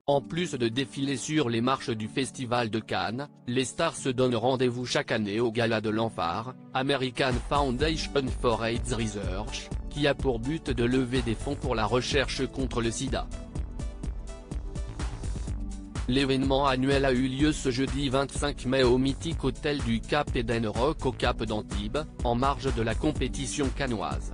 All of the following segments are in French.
En plus de défiler sur les marches du Festival de Cannes, les stars se donnent rendez-vous chaque année au Gala de l'Enfant, American Foundation for AIDS Research, qui a pour but de lever des fonds pour la recherche contre le sida. L'événement annuel a eu lieu ce jeudi 25 mai au mythique hôtel du Cap Eden Rock au Cap d'Antibes, en marge de la compétition cannoise.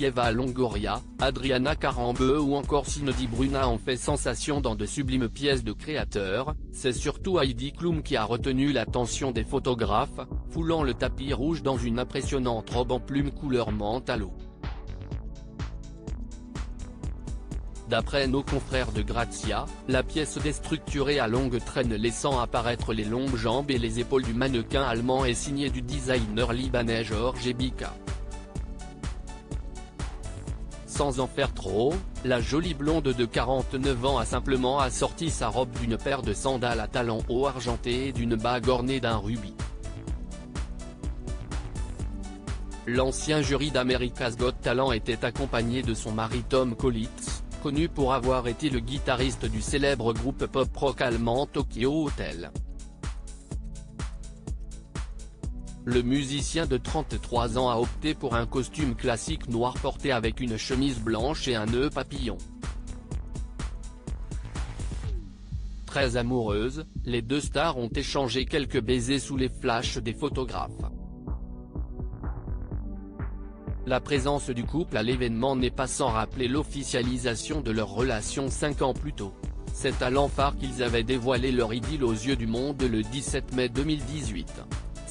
Eva Longoria, Adriana Carambeu ou encore Cindy Bruna ont fait sensation dans de sublimes pièces de créateurs. C'est surtout Heidi Klum qui a retenu l'attention des photographes, foulant le tapis rouge dans une impressionnante robe en plume couleur menthe à l'eau. D'après nos confrères de Grazia, la pièce déstructurée à longue traîne laissant apparaître les longues jambes et les épaules du mannequin allemand est signée du designer libanais Georges Ebika. Sans en faire trop, la jolie blonde de 49 ans a simplement assorti sa robe d'une paire de sandales à talons hauts argentés et d'une bague ornée d'un rubis. L'ancien jury d'America's Got Talent était accompagné de son mari Tom Collins, connu pour avoir été le guitariste du célèbre groupe pop-rock allemand Tokyo Hotel. Le musicien de 33 ans a opté pour un costume classique noir porté avec une chemise blanche et un nœud papillon. Très amoureuses, les deux stars ont échangé quelques baisers sous les flashs des photographes. La présence du couple à l'événement n'est pas sans rappeler l'officialisation de leur relation 5 ans plus tôt. C'est à l'Enfant qu'ils avaient dévoilé leur idylle aux yeux du monde le 17 mai 2018.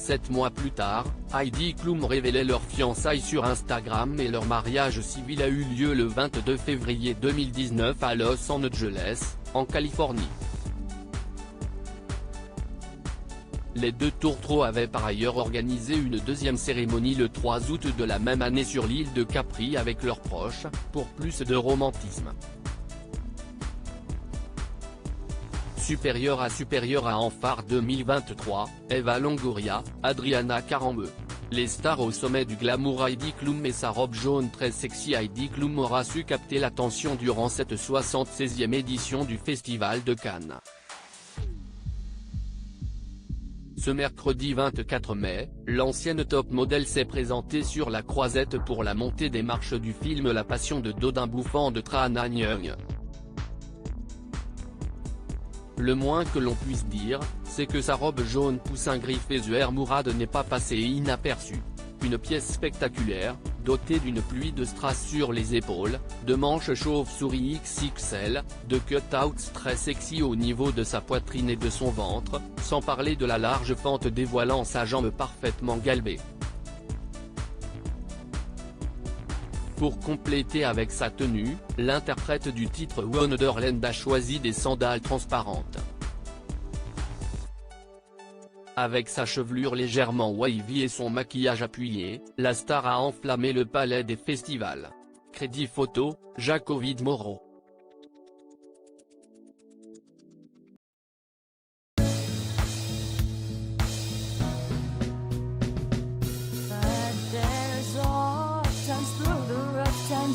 7 mois plus tard, Heidi Klum révélait leur fiançailles sur Instagram et leur mariage civil a eu lieu le 22 février 2019 à Los Angeles, en Californie. Les deux tourtereaux avaient par ailleurs organisé une deuxième cérémonie le 3 août de la même année sur l'île de Capri avec leurs proches, pour plus de romantisme. Supérieur à En Phare 2023, Eva Longoria, Adriana Carambeu. Les stars au sommet du glamour. Heidi Klum et sa robe jaune très sexy. Heidi Klum aura su capter l'attention durant cette 76e édition du Festival de Cannes. Ce mercredi 24 mai, l'ancienne top modèle s'est présentée sur la croisette pour la montée des marches du film La Passion de Dodin bouffant de Tran Anh Yeung. Le moins que l'on puisse dire, c'est que sa robe jaune poussin griffée Zuer Mourad n'est pas passée inaperçue. Une pièce spectaculaire, dotée d'une pluie de strass sur les épaules, de manches chauve-souris XXL, de cut-outs très sexy au niveau de sa poitrine et de son ventre, sans parler de la large fente dévoilant sa jambe parfaitement galbée. Pour compléter avec sa tenue, l'interprète du titre Wonderland a choisi des sandales transparentes. Avec sa chevelure légèrement wavy et son maquillage appuyé, la star a enflammé le palais des festivals. Crédit photo, Jacovid Moreau.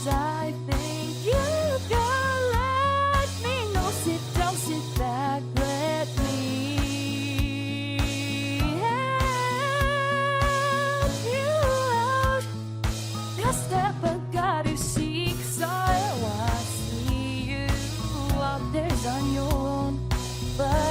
I think you can let me know. Sit down, sit back, let me help you out. Just step back, you seek, so I see you out there on your own, but